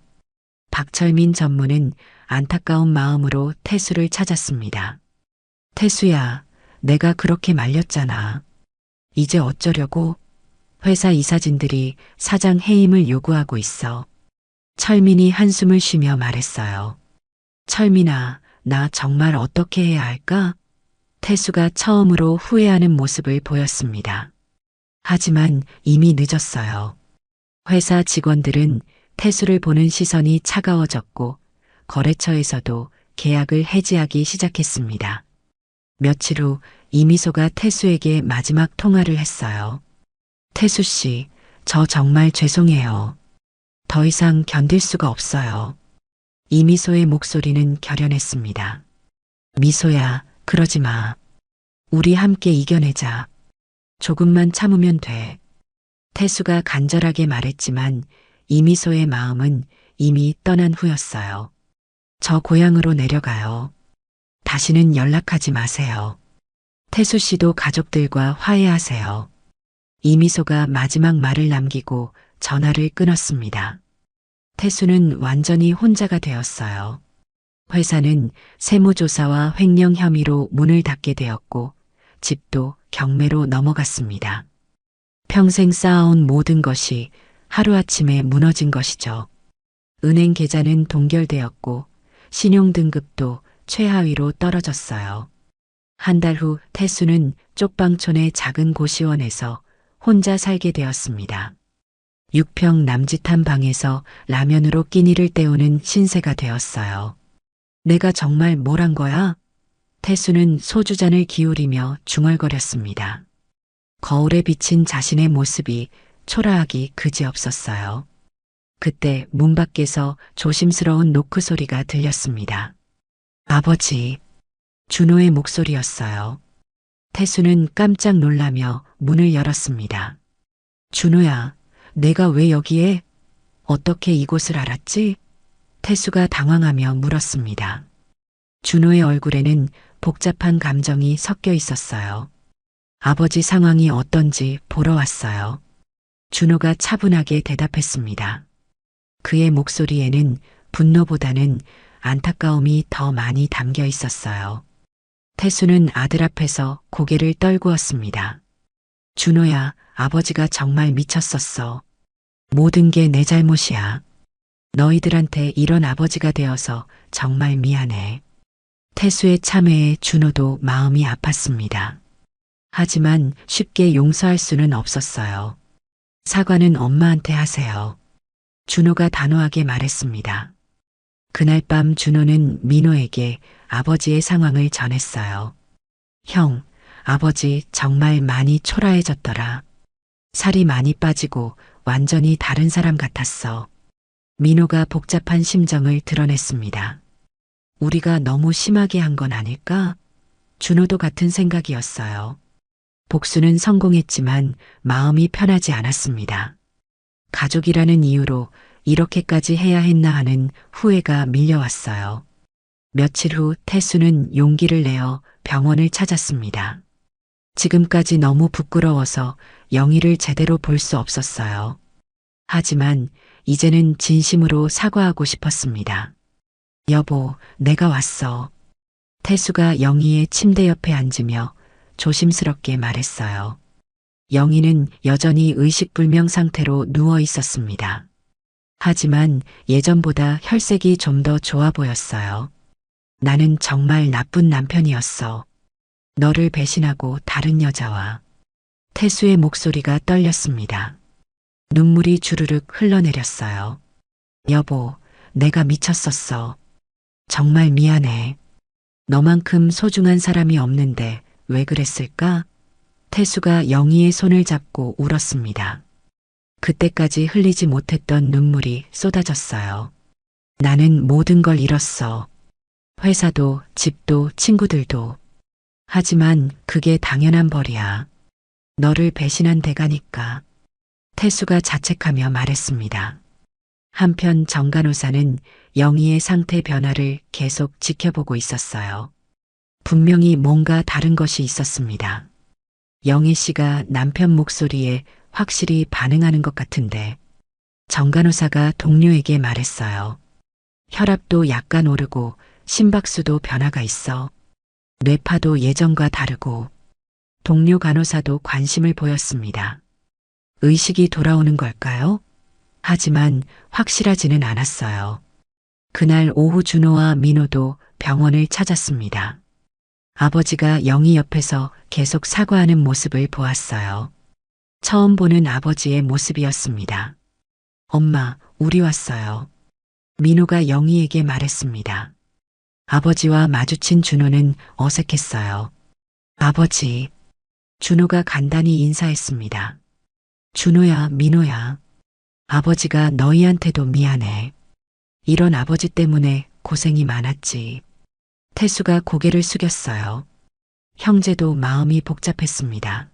박철민 전무는 안타까운 마음으로 태수를 찾았습니다. 태수야, 내가 그렇게 말렸잖아. 이제 어쩌려고? 회사 이사진들이 사장 해임을 요구하고 있어. 철민이 한숨을 쉬며 말했어요. 철민아, 나 정말 어떻게 해야 할까? 태수가 처음으로 후회하는 모습을 보였습니다. 하지만 이미 늦었어요. 회사 직원들은 태수를 보는 시선이 차가워졌고 거래처에서도 계약을 해지하기 시작했습니다. 며칠 후 이미소가 태수에게 마지막 통화를 했어요. 태수 씨, 저 정말 죄송해요. 더 이상 견딜 수가 없어요. 이미소의 목소리는 결연했습니다. 미소야, 그러지 마. 우리 함께 이겨내자. 조금만 참으면 돼. 태수가 간절하게 말했지만 이미소의 마음은 이미 떠난 후였어요. 저 고향으로 내려가요. 다시는 연락하지 마세요. 태수 씨도 가족들과 화해하세요. 이미소가 마지막 말을 남기고 전화를 끊었습니다. 태수는 완전히 혼자가 되었어요. 회사는 세무조사와 횡령 혐의로 문을 닫게 되었고 집도 경매로 넘어갔습니다. 평생 쌓아온 모든 것이 하루아침에 무너진 것이죠. 은행 계좌는 동결되었고 신용등급도 최하위로 떨어졌어요. 한 달 후 태수는 쪽방촌의 작은 고시원에서 혼자 살게 되었습니다. 6평 남짓한 방에서 라면으로 끼니를 때우는 신세가 되었어요. 내가 정말 뭘 한 거야? 태수는 소주잔을 기울이며 중얼거렸습니다. 거울에 비친 자신의 모습이 초라하기 그지없었어요. 그때 문 밖에서 조심스러운 노크 소리가 들렸습니다. 아버지, 준호의 목소리였어요. 태수는 깜짝 놀라며 문을 열었습니다. 준호야, 내가 왜 여기에? 어떻게 이곳을 알았지? 태수가 당황하며 물었습니다. 준호의 얼굴에는 복잡한 감정이 섞여 있었어요. 아버지 상황이 어떤지 보러 왔어요. 준호가 차분하게 대답했습니다. 그의 목소리에는 분노보다는 안타까움이 더 많이 담겨 있었어요. 태수는 아들 앞에서 고개를 떨구었습니다. 준호야, 아버지가 정말 미쳤었어. 모든 게 내 잘못이야. 너희들한테 이런 아버지가 되어서 정말 미안해. 태수의 참회에 준호도 마음이 아팠습니다. 하지만 쉽게 용서할 수는 없었어요. 사과는 엄마한테 하세요. 준호가 단호하게 말했습니다. 그날 밤 준호는 민호에게 아버지의 상황을 전했어요. 형, 아버지 정말 많이 초라해졌더라. 살이 많이 빠지고 완전히 다른 사람 같았어. 민호가 복잡한 심정을 드러냈습니다. 우리가 너무 심하게 한 건 아닐까? 준호도 같은 생각이었어요. 복수는 성공했지만 마음이 편하지 않았습니다. 가족이라는 이유로 이렇게까지 해야 했나 하는 후회가 밀려왔어요. 며칠 후 태수는 용기를 내어 병원을 찾았습니다. 지금까지 너무 부끄러워서 영희를 제대로 볼 수 없었어요. 하지만 이제는 진심으로 사과하고 싶었습니다. 여보, 내가 왔어. 태수가 영희의 침대 옆에 앉으며 조심스럽게 말했어요. 영희는 여전히 의식불명 상태로 누워 있었습니다. 하지만 예전보다 혈색이 좀 더 좋아 보였어요. 나는 정말 나쁜 남편이었어. 너를 배신하고 다른 여자와. 태수의 목소리가 떨렸습니다. 눈물이 주르륵 흘러내렸어요. 여보, 내가 미쳤었어. 정말 미안해. 너만큼 소중한 사람이 없는데 왜 그랬을까? 태수가 영희의 손을 잡고 울었습니다. 그때까지 흘리지 못했던 눈물이 쏟아졌어요. 나는 모든 걸 잃었어. 회사도, 집도, 친구들도. 하지만 그게 당연한 벌이야. 너를 배신한 대가니까. 태수가 자책하며 말했습니다. 한편 정 간호사는 영희의 상태 변화를 계속 지켜보고 있었어요. 분명히 뭔가 다른 것이 있었습니다. 영희 씨가 남편 목소리에 확실히 반응하는 것 같은데 정 간호사가 동료에게 말했어요. 혈압도 약간 오르고 심박수도 변화가 있어. 뇌파도 예전과 다르고 동료 간호사도 관심을 보였습니다. 의식이 돌아오는 걸까요? 하지만 확실하지는 않았어요. 그날 오후 준호와 민호도 병원을 찾았습니다. 아버지가 영희 옆에서 계속 사과하는 모습을 보았어요. 처음 보는 아버지의 모습이었습니다. 엄마, 우리 왔어요. 민호가 영희에게 말했습니다. 아버지와 마주친 준호는 어색했어요. 아버지. 준호가 간단히 인사했습니다. 준호야, 민호야. 아버지가 너희한테도 미안해. 이런 아버지 때문에 고생이 많았지. 태수가 고개를 숙였어요. 형제도 마음이 복잡했습니다.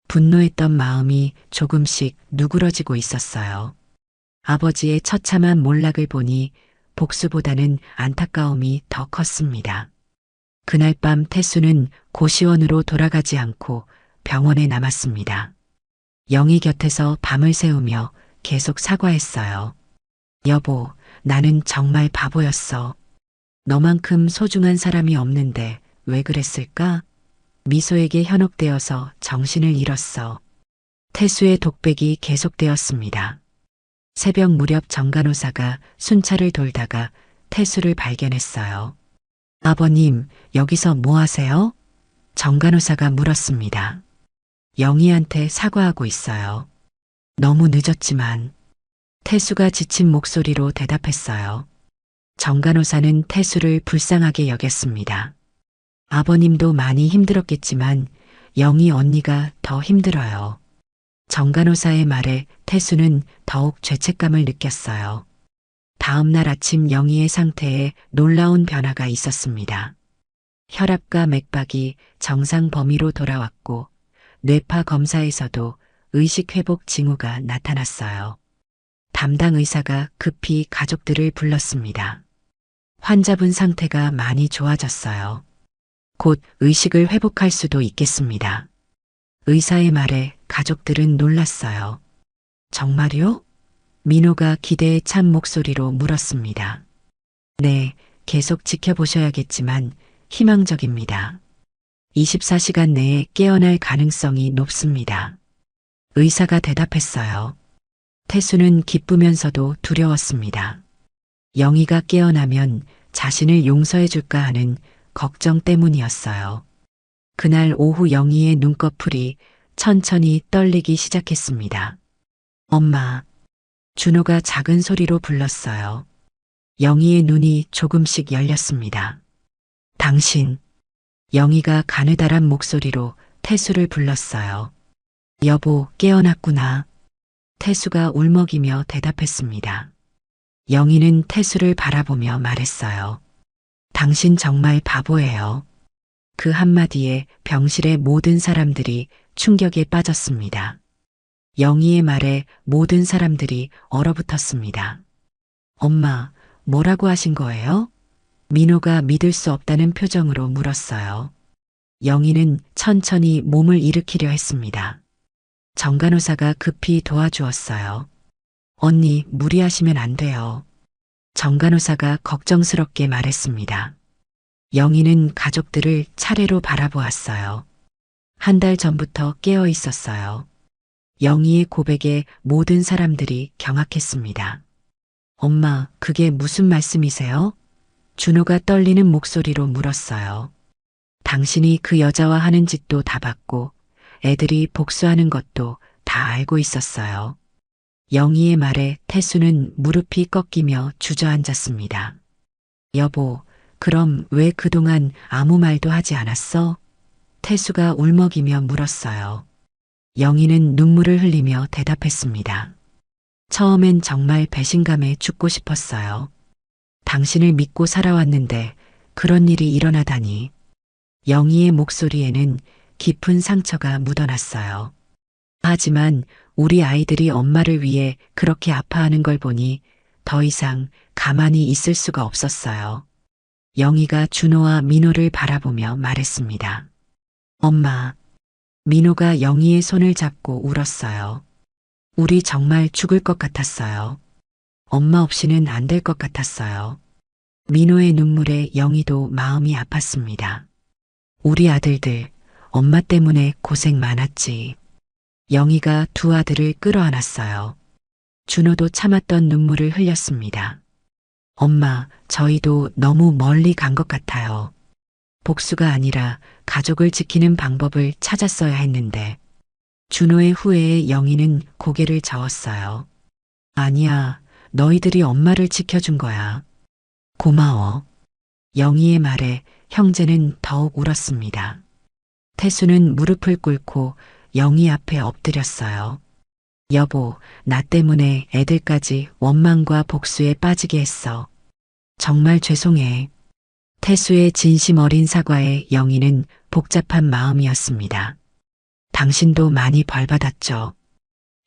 분노했던 마음이 조금씩 누그러지고 있었어요. 아버지의 처참한 몰락을 보니 복수보다는 안타까움이 더 컸습니다. 그날 밤 태수는 고시원으로 돌아가지 않고 병원에 남았습니다. 영희 곁에서 밤을 새우며 계속 사과했어요. 여보, 나는 정말 바보였어. 너만큼 소중한 사람이 없는데 왜 그랬을까? 미소에게 현혹되어서 정신을 잃었어. 태수의 독백이 계속되었습니다. 새벽 무렵 정간호사가 순찰을 돌다가 태수를 발견했어요. 아버님, 여기서 뭐 하세요? 정간호사가 물었습니다. 영희한테 사과하고 있어요. 너무 늦었지만. 태수가 지친 목소리로 대답했어요. 정간호사는 태수를 불쌍하게 여겼습니다. 아버님도 많이 힘들었겠지만 영희 언니가 더 힘들어요. 정간호사의 말에 태수는 더욱 죄책감을 느꼈어요. 다음 날 아침 영희의 상태에 놀라운 변화가 있었습니다. 혈압과 맥박이 정상 범위로 돌아왔고 뇌파 검사에서도 의식회복 징후가 나타났어요. 담당 의사가 급히 가족들을 불렀습니다. 환자분 상태가 많이 좋아졌어요. 곧 의식을 회복할 수도 있겠습니다. 의사의 말에 가족들은 놀랐어요. 정말요? 민호가 기대에 찬 목소리로 물었습니다. 네, 계속 지켜보셔야겠지만 희망적입니다. 24시간 내에 깨어날 가능성이 높습니다. 의사가 대답했어요. 태수는 기쁘면서도 두려웠습니다. 영희가 깨어나면 자신을 용서해 줄까 하는 걱정 때문이었어요. 그날 오후 영희의 눈꺼풀이 천천히 떨리기 시작했습니다. 엄마. 준호가 작은 소리로 불렀어요. 영희의 눈이 조금씩 열렸습니다. 당신. 영희가 가느다란 목소리로 태수를 불렀어요. 여보, 깨어났구나. 태수가 울먹이며 대답했습니다. 영희는 태수를 바라보며 말했어요. 당신 정말 바보예요. 그 한마디에 병실의 모든 사람들이 충격에 빠졌습니다. 영희의 말에 모든 사람들이 얼어붙었습니다. 엄마, 뭐라고 하신 거예요? 민호가 믿을 수 없다는 표정으로 물었어요. 영희는 천천히 몸을 일으키려 했습니다. 정간호사가 급히 도와주었어요. 언니, 무리하시면 안 돼요. 정간호사가 걱정스럽게 말했습니다. 영희는 가족들을 차례로 바라보았어요. 한 달 전부터 깨어 있었어요. 영희의 고백에 모든 사람들이 경악했습니다. 엄마, 그게 무슨 말씀이세요? 준호가 떨리는 목소리로 물었어요. 당신이 그 여자와 하는 짓도 다 봤고 애들이 복수하는 것도 다 알고 있었어요. 영희의 말에 태수는 무릎이 꺾이며 주저앉았습니다. 여보, 그럼 왜 그동안 아무 말도 하지 않았어? 태수가 울먹이며 물었어요. 영희는 눈물을 흘리며 대답했습니다. 처음엔 정말 배신감에 죽고 싶었어요. 당신을 믿고 살아왔는데 그런 일이 일어나다니. 영희의 목소리에는 깊은 상처가 묻어났어요. 하지만 우리 아이들이 엄마를 위해 그렇게 아파하는 걸 보니 더 이상 가만히 있을 수가 없었어요. 영희가 준호와 민호를 바라보며 말했습니다. 엄마. 민호가 영희의 손을 잡고 울었어요. 우리 정말 죽을 것 같았어요. 엄마 없이는 안 될 것 같았어요. 민호의 눈물에 영희도 마음이 아팠습니다. 우리 아들들, 엄마 때문에 고생 많았지. 영희가 두 아들을 끌어안았어요. 준호도 참았던 눈물을 흘렸습니다. 엄마, 저희도 너무 멀리 간 것 같아요. 복수가 아니라 가족을 지키는 방법을 찾았어야 했는데. 준호의 후회에 영희는 고개를 저었어요. 아니야, 너희들이 엄마를 지켜준 거야. 고마워. 영희의 말에 형제는 더욱 울었습니다. 태수는 무릎을 꿇고 영희 앞에 엎드렸어요. 여보, 나 때문에 애들까지 원망과 복수에 빠지게 했어. 정말 죄송해. 태수의 진심 어린 사과에 영희는 복잡한 마음이었습니다. 당신도 많이 벌받았죠.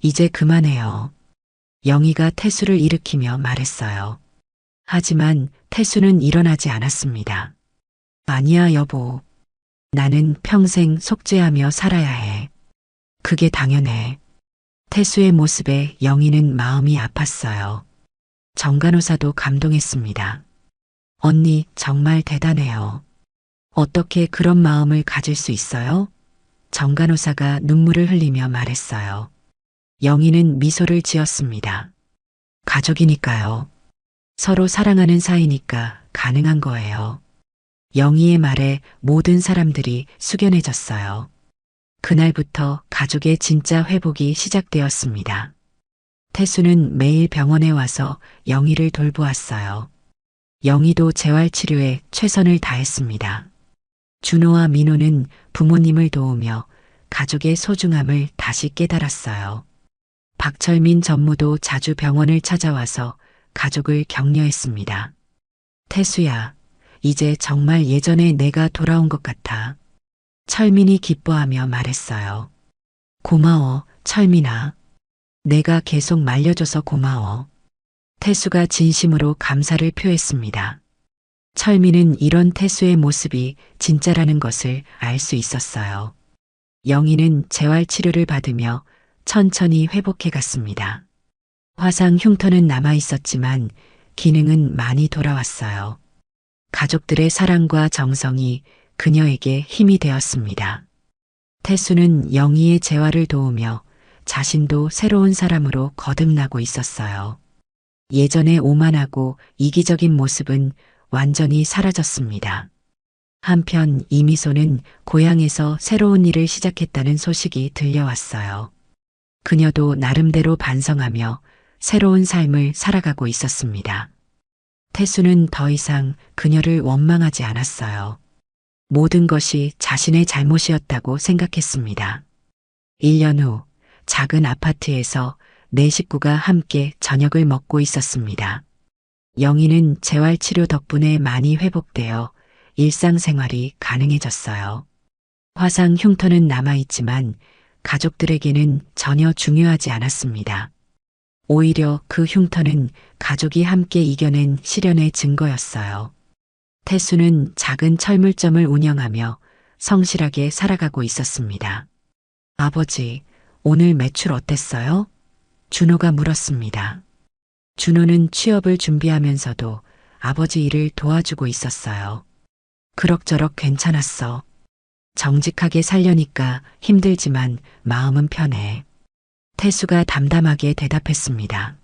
이제 그만해요. 영희가 태수를 일으키며 말했어요. 하지만 태수는 일어나지 않았습니다. 아니야, 여보. 나는 평생 속죄하며 살아야 해. 그게 당연해. 태수의 모습에 영희는 마음이 아팠어요. 정간호사도 감동했습니다. 언니 정말 대단해요. 어떻게 그런 마음을 가질 수 있어요? 정간호사가 눈물을 흘리며 말했어요. 영희는 미소를 지었습니다. 가족이니까요. 서로 사랑하는 사이니까 가능한 거예요. 영희의 말에 모든 사람들이 숙연해졌어요. 그날부터 가족의 진짜 회복이 시작되었습니다. 태수는 매일 병원에 와서 영희를 돌보았어요. 영희도 재활치료에 최선을 다했습니다. 준호와 민호는 부모님을 도우며 가족의 소중함을 다시 깨달았어요. 박철민 전무도 자주 병원을 찾아와서 가족을 격려했습니다. 태수야, 이제 정말 예전에 내가 돌아온 것 같아. 철민이 기뻐하며 말했어요. 고마워, 철민아. 내가 계속 말려줘서 고마워. 태수가 진심으로 감사를 표했습니다. 철민은 이런 태수의 모습이 진짜라는 것을 알 수 있었어요. 영희는 재활치료를 받으며 천천히 회복해 갔습니다. 화상 흉터는 남아 있었지만 기능은 많이 돌아왔어요. 가족들의 사랑과 정성이 그녀에게 힘이 되었습니다. 태수는 영희의 재활을 도우며 자신도 새로운 사람으로 거듭나고 있었어요. 예전의 오만하고 이기적인 모습은 완전히 사라졌습니다. 한편 이미소는 고향에서 새로운 일을 시작했다는 소식이 들려왔어요. 그녀도 나름대로 반성하며 새로운 삶을 살아가고 있었습니다. 태수는 더 이상 그녀를 원망하지 않았어요. 모든 것이 자신의 잘못이었다고 생각했습니다. 1년 후 작은 아파트에서 네 식구가 함께 저녁을 먹고 있었습니다. 영희는 재활치료 덕분에 많이 회복되어 일상생활이 가능해졌어요. 화상 흉터는 남아있지만 가족들에게는 전혀 중요하지 않았습니다. 오히려 그 흉터는 가족이 함께 이겨낸 실현의 증거였어요. 태수는 작은 철물점을 운영하며 성실하게 살아가고 있었습니다. 아버지, 오늘 매출 어땠어요? 준호가 물었습니다. 준호는 취업을 준비하면서도 아버지 일을 도와주고 있었어요. 그럭저럭 괜찮았어. 정직하게 살려니까 힘들지만 마음은 편해. 태수가 담담하게 대답했습니다.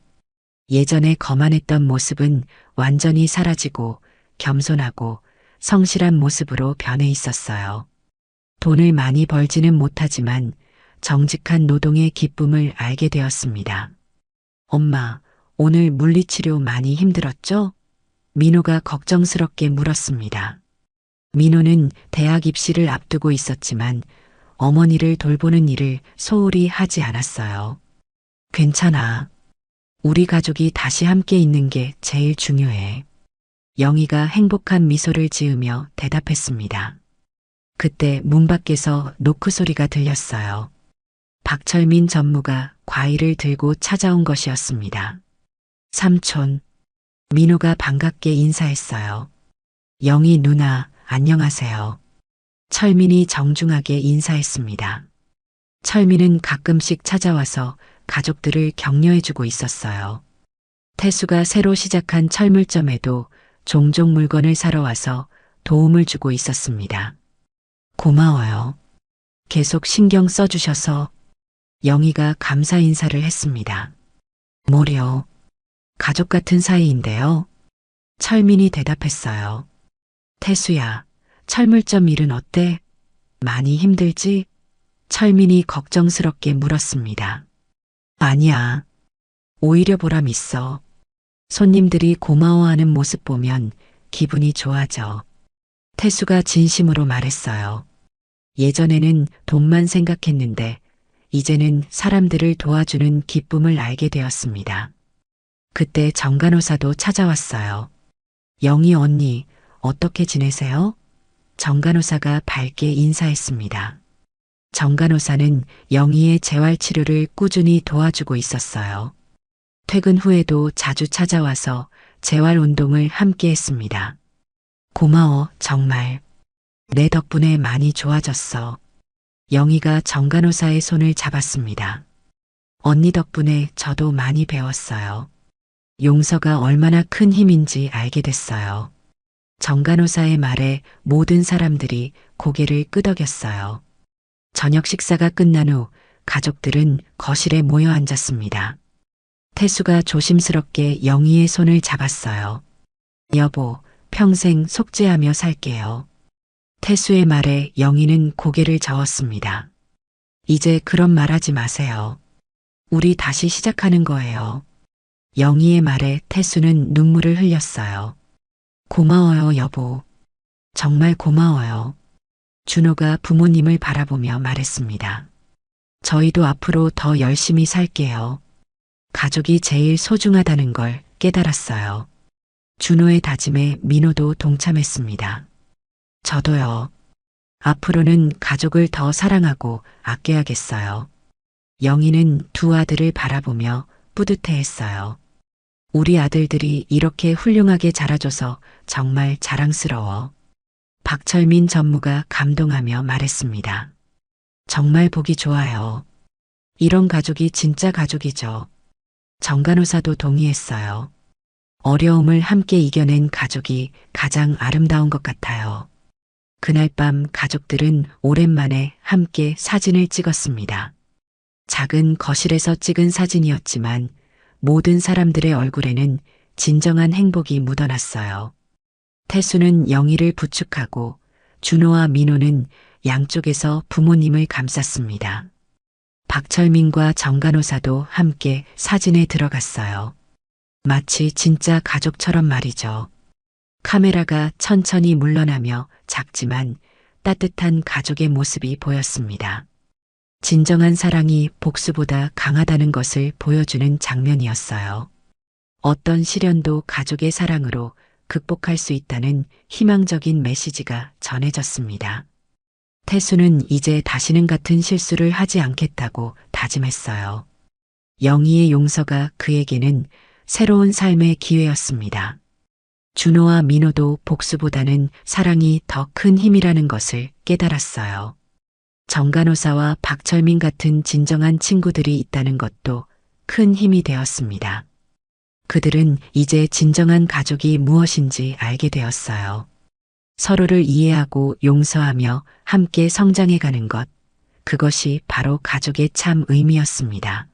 예전에 거만했던 모습은 완전히 사라지고 겸손하고 성실한 모습으로 변해 있었어요. 돈을 많이 벌지는 못하지만 정직한 노동의 기쁨을 알게 되었습니다. 엄마, 오늘 물리치료 많이 힘들었죠? 민호가 걱정스럽게 물었습니다. 민호는 대학 입시를 앞두고 있었지만 어머니를 돌보는 일을 소홀히 하지 않았어요. 괜찮아. 우리 가족이 다시 함께 있는 게 제일 중요해. 영희가 행복한 미소를 지으며 대답했습니다. 그때 문 밖에서 노크 소리가 들렸어요. 박철민 전무가 과일을 들고 찾아온 것이었습니다. 삼촌, 민호가 반갑게 인사했어요. 영희 누나, 안녕하세요. 철민이 정중하게 인사했습니다. 철민은 가끔씩 찾아와서 가족들을 격려해주고 있었어요. 태수가 새로 시작한 철물점에도 종종 물건을 사러 와서 도움을 주고 있었습니다. 고마워요. 계속 신경 써주셔서. 영희가 감사 인사를 했습니다. 뭐려? 가족 같은 사이인데요. 철민이 대답했어요. 태수야, 철물점 일은 어때? 많이 힘들지? 철민이 걱정스럽게 물었습니다. 아니야. 오히려 보람 있어. 손님들이 고마워하는 모습 보면 기분이 좋아져. 태수가 진심으로 말했어요. 예전에는 돈만 생각했는데 이제는 사람들을 도와주는 기쁨을 알게 되었습니다. 그때 정간호사도 찾아왔어요. 영희 언니, 어떻게 지내세요? 정간호사가 밝게 인사했습니다. 정간호사는 영희의 재활치료를 꾸준히 도와주고 있었어요. 퇴근 후에도 자주 찾아와서 재활운동을 함께 했습니다. 고마워, 정말. 내 덕분에 많이 좋아졌어. 영희가 정간호사의 손을 잡았습니다. 언니 덕분에 저도 많이 배웠어요. 용서가 얼마나 큰 힘인지 알게 됐어요. 정간호사의 말에 모든 사람들이 고개를 끄덕였어요. 저녁 식사가 끝난 후 가족들은 거실에 모여 앉았습니다. 태수가 조심스럽게 영희의 손을 잡았어요. 여보, 평생 속죄하며 살게요. 태수의 말에 영희는 고개를 저었습니다. 이제 그런 말 하지 마세요. 우리 다시 시작하는 거예요. 영희의 말에 태수는 눈물을 흘렸어요. 고마워요, 여보. 정말 고마워요. 준호가 부모님을 바라보며 말했습니다. 저희도 앞으로 더 열심히 살게요. 가족이 제일 소중하다는 걸 깨달았어요. 준호의 다짐에 민호도 동참했습니다. 저도요. 앞으로는 가족을 더 사랑하고 아껴야겠어요. 영희는 두 아들을 바라보며 뿌듯해했어요. 우리 아들들이 이렇게 훌륭하게 자라줘서 정말 자랑스러워. 박철민 전무가 감동하며 말했습니다. 정말 보기 좋아요. 이런 가족이 진짜 가족이죠. 정간호사도 동의했어요. 어려움을 함께 이겨낸 가족이 가장 아름다운 것 같아요. 그날 밤 가족들은 오랜만에 함께 사진을 찍었습니다. 작은 거실에서 찍은 사진이었지만 모든 사람들의 얼굴에는 진정한 행복이 묻어났어요. 태수는 영희를 부축하고 준호와 민호는 양쪽에서 부모님을 감쌌습니다. 박철민과 정간호사도 함께 사진에 들어갔어요. 마치 진짜 가족처럼 말이죠. 카메라가 천천히 물러나며 작지만 따뜻한 가족의 모습이 보였습니다. 진정한 사랑이 복수보다 강하다는 것을 보여주는 장면이었어요. 어떤 시련도 가족의 사랑으로 극복할 수 있다는 희망적인 메시지가 전해졌습니다. 태수는 이제 다시는 같은 실수를 하지 않겠다고 다짐했어요. 영희의 용서가 그에게는 새로운 삶의 기회였습니다. 준호와 민호도 복수보다는 사랑이 더 큰 힘이라는 것을 깨달았어요. 정간호사와 박철민 같은 진정한 친구들이 있다는 것도 큰 힘이 되었습니다. 그들은 이제 진정한 가족이 무엇인지 알게 되었어요. 서로를 이해하고 용서하며 함께 성장해가는 것, 그것이 바로 가족의 참 의미였습니다.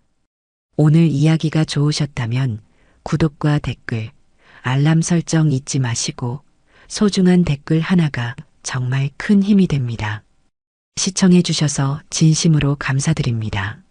오늘 이야기가 좋으셨다면 구독과 댓글, 알람 설정 잊지 마시고 소중한 댓글 하나가 정말 큰 힘이 됩니다. 시청해 주셔서 진심으로 감사드립니다.